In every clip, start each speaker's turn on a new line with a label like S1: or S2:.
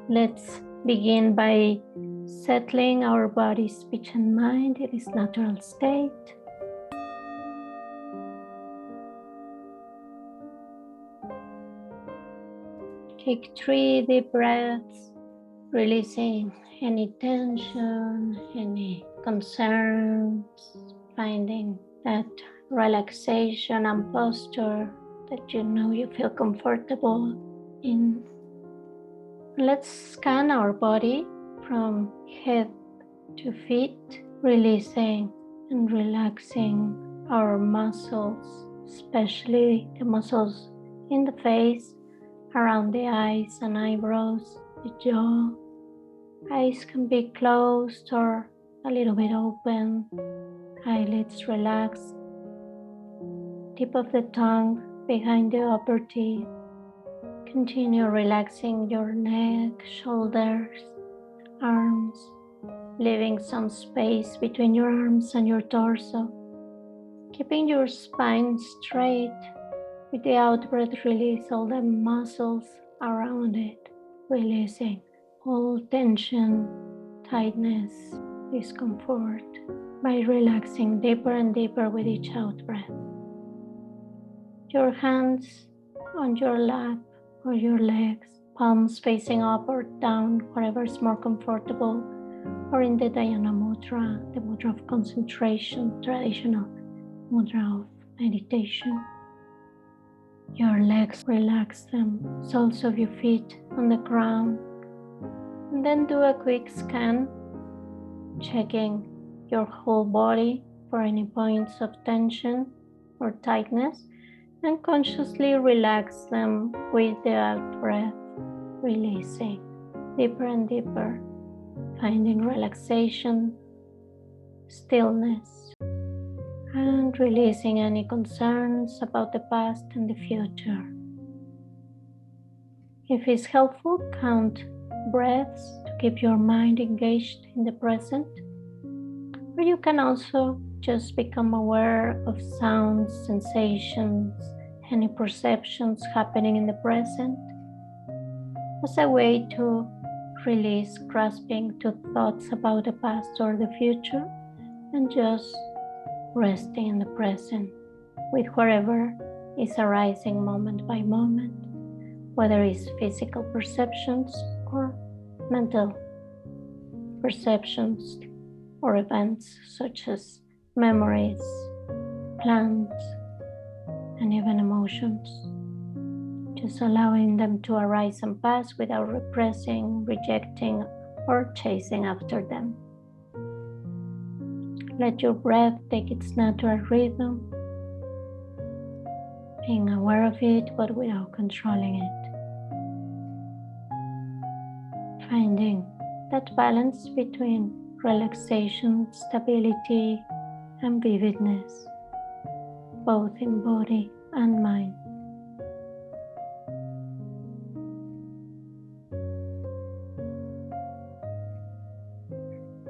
S1: Let's begin by settling our body, speech, and mind in its natural state. Take 3 deep breaths, releasing any tension, any concerns, finding that relaxation and posture that you know you feel comfortable in. Let's scan our body from head to feet, releasing and relaxing our muscles, especially the muscles in the face, around the eyes and eyebrows, the jaw. Eyes can be closed or a little bit open, eyelids relaxed, tip of the tongue behind the upper teeth. Continue relaxing your neck, shoulders, arms, leaving some space between your arms and your torso. Keeping your spine straight. With the out-breath, release all the muscles around it, releasing all tension, tightness, discomfort by relaxing deeper and deeper with each out-breath. Your hands on your lap or your legs, palms facing up or down, wherever is more comfortable, or in the Dhyana mudra, the mudra of concentration, traditional mudra of meditation. Your legs, relax them, soles of your feet on the ground, and then do a quick scan, checking your whole body for any points of tension or tightness, and consciously relax them with the out breath, releasing deeper and deeper, finding relaxation, stillness, and releasing any concerns about the past and the future. If it's helpful, count breaths to keep your mind engaged in the present, or you can also just become aware of sounds, sensations, any perceptions happening in the present as a way to release grasping to thoughts about the past or the future and just resting in the present with whatever is arising moment by moment, whether it's physical perceptions or mental perceptions or events such as memories, plans, and even emotions. Just allowing them to arise and pass without repressing, rejecting, or chasing after them. Let your breath take its natural rhythm, being aware of it but without controlling it. Finding that balance between relaxation, stability, and vividness, both in body and mind.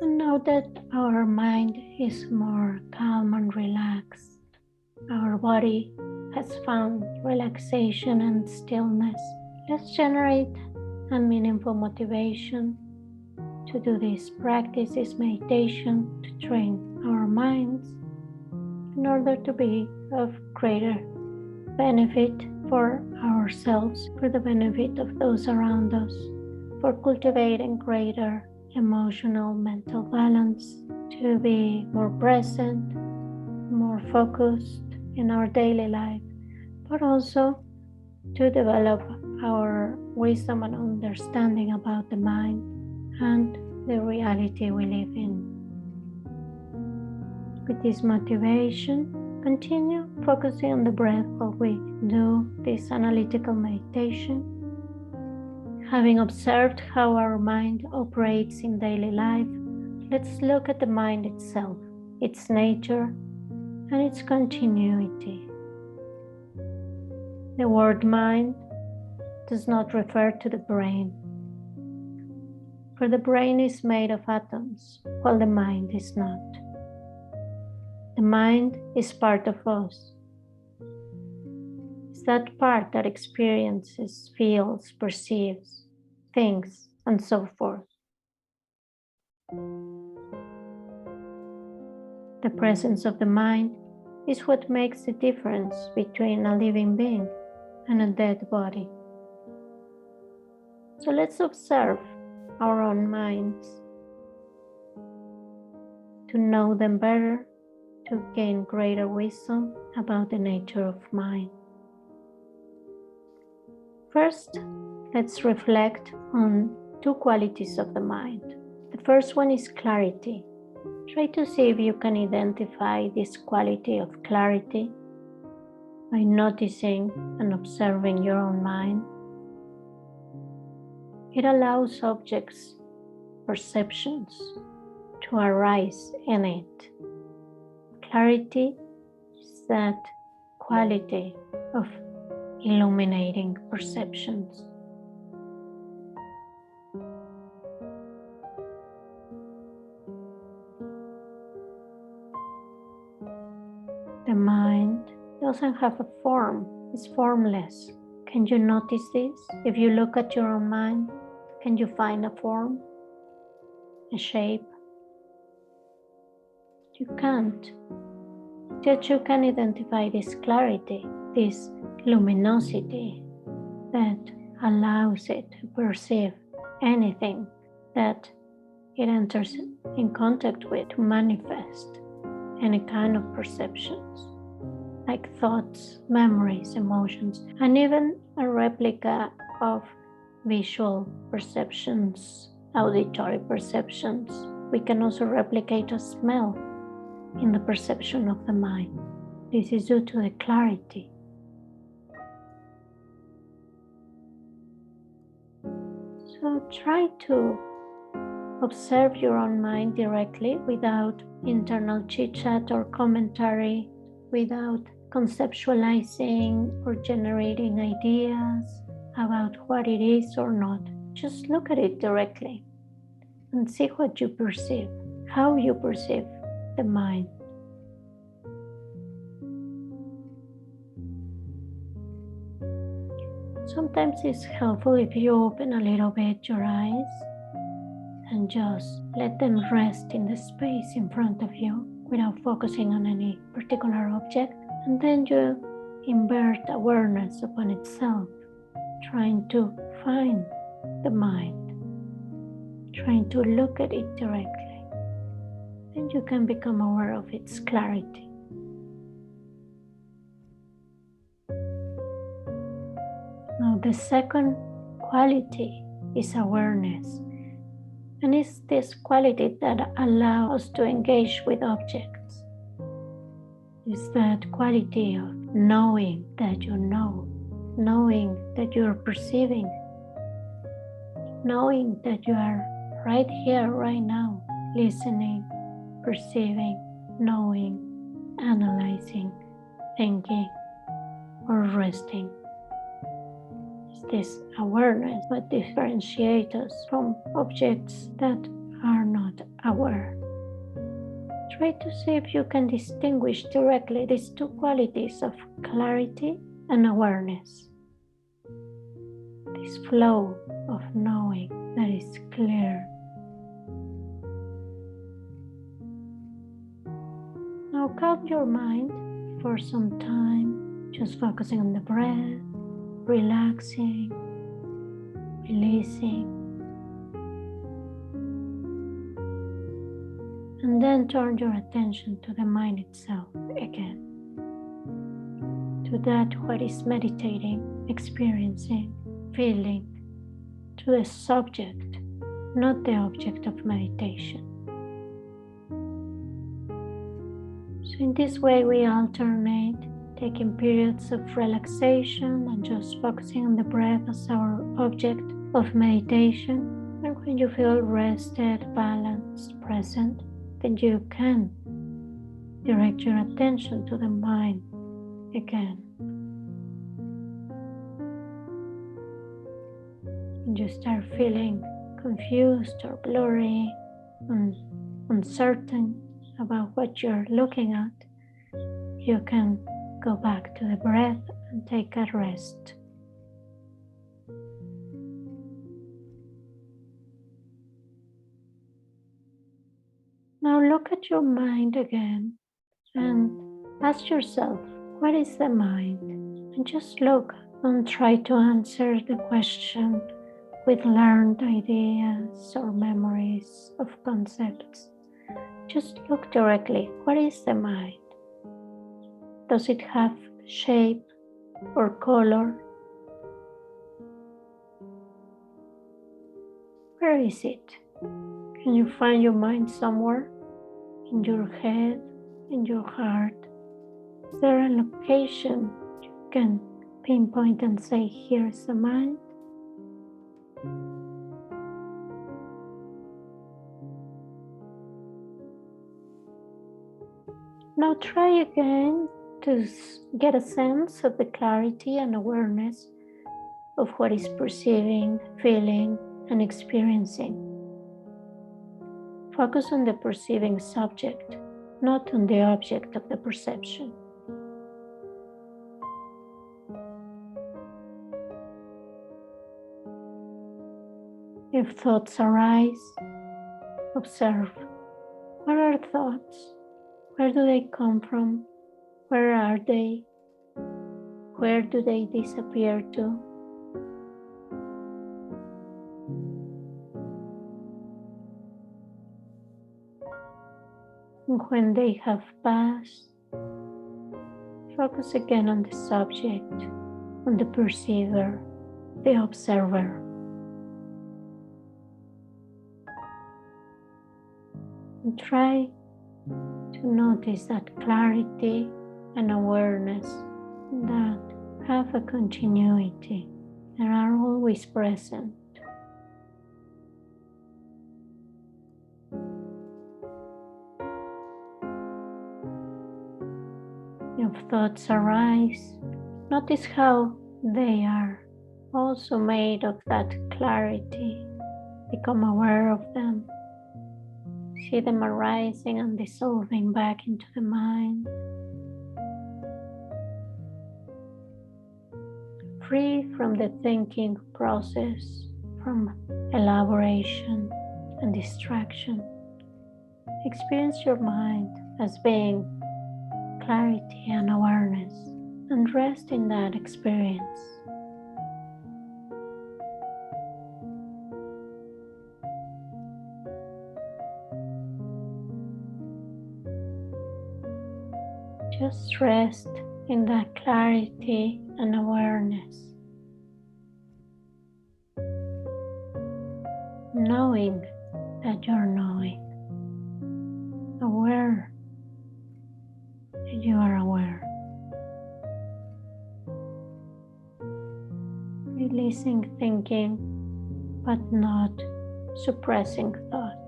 S1: And now that our mind is more calm and relaxed, our body has found relaxation and stillness, let's generate a meaningful motivation to do this practice, this meditation, to train our minds in order to be of greater benefit for ourselves, for the benefit of those around us, for cultivating greater emotional, mental balance, to be more present, more focused in our daily life, but also to develop our wisdom and understanding about the mind and the reality we live in. With this motivation, continue focusing on the breath while we do this analytical meditation. Having observed how our mind operates in daily life, let's look at the mind itself, its nature, and its continuity. The word mind does not refer to the brain, for the brain is made of atoms, while the mind is not. The mind is part of us. It's that part that experiences, feels, perceives, thinks, and so forth. The presence of the mind is what makes the difference between a living being and a dead body. So let's observe our own minds to know them better, to gain greater wisdom about the nature of mind. First, let's reflect on two qualities of the mind. The first one is clarity. Try to see if you can identify this quality of clarity by noticing and observing your own mind. It allows objects, perceptions, to arise in it. Clarity is that quality of illuminating perceptions. The mind doesn't have a form, it's formless. Can you notice this? If you look at your own mind, can you find a form, a shape? You can't. Yet you can identify this clarity, this luminosity that allows it to perceive anything that it enters in contact with, to manifest any kind of perceptions, like thoughts, memories, emotions, and even a replica of visual perceptions, auditory perceptions. We can also replicate a smell in the perception of the mind. This is due to the clarity. So try to observe your own mind directly without internal chit-chat or commentary, without conceptualizing or generating ideas about what it is or not. Just look at it directly and see what you perceive, how you perceive the mind. Sometimes it's helpful if you open a little bit your eyes and just let them rest in the space in front of you without focusing on any particular object, and then you invert awareness upon itself, trying to find the mind, trying to look at it directly. Then you can become aware of its clarity. Now, the second quality is awareness. And it's this quality that allows us to engage with objects. It's that quality of knowing that you know, knowing that you're perceiving, knowing that you are right here, right now, listening, perceiving, knowing, analyzing, thinking, or resting. It's this awareness that differentiates us from objects that are not aware. Try to see if you can distinguish directly these two qualities of clarity and awareness. This flow of knowing that is clear. Now calm your mind for some time, just focusing on the breath, relaxing, releasing, and then turn your attention to the mind itself again, to that what is meditating, experiencing, feeling, to the subject, not the object of meditation. So in this way we alternate, taking periods of relaxation and just focusing on the breath as our object of meditation. And when you feel rested, balanced, present, then you can direct your attention to the mind again. And you start feeling confused or blurry and uncertain about what you're looking at, you can go back to the breath and take a rest. look at your mind again and ask yourself, what is the mind? And just look and try to answer the question with learned ideas or memories of concepts. Just look directly. What is the mind? Does it have shape or color? Where is it? Can you find your mind somewhere? In your head, in your heart? Is there a location you can pinpoint and say, here's the mind? Now try again to get a sense of the clarity and awareness of what is perceiving, feeling, and experiencing. Focus on the perceiving subject, not on the object of the perception. If thoughts arise, observe. What are thoughts? Where do they come from? Where are they? Where do they disappear to? And when they have passed, focus again on the subject, on the perceiver, the observer. And try to notice that clarity and awareness that have a continuity and are always present. If thoughts arise, notice how they are also made of that clarity. Become aware of them. See them arising and dissolving back into the mind. Free from the thinking process, from elaboration and distraction. Experience your mind as being clarity and awareness, and rest in that experience. Just rest in that clarity and awareness, knowing that you're knowing, aware that you are aware, releasing thinking but not suppressing thought.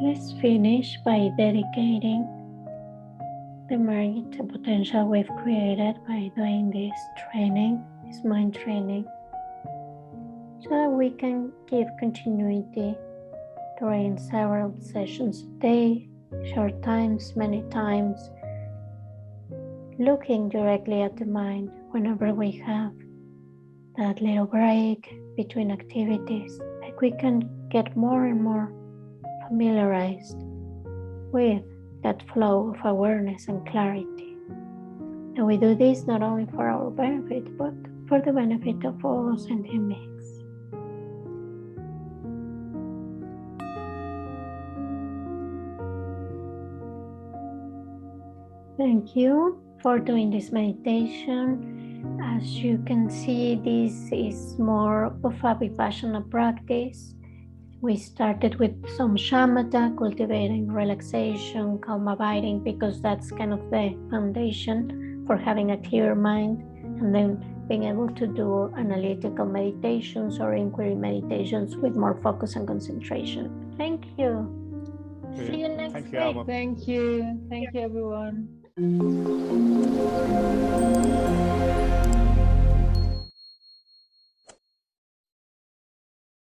S1: Let's finish by dedicating the merit and potential we've created by doing this training, this mind training, so that we can give continuity during several sessions a day, short times, many times, looking directly at the mind whenever we have that little break between activities, like we can get more and more familiarized with that flow of awareness and clarity. And we do this not only for our benefit, but for the benefit of all sentient beings. Thank you for doing this meditation. As you can see, this is more of a Vipassana practice. We started with some shamatha, cultivating relaxation, calm abiding, because that's kind of the foundation for having a clear mind, and then being able to do analytical meditations or inquiry meditations with more focus and concentration. Thank you. See you next week.
S2: Thank you. Thank you, everyone.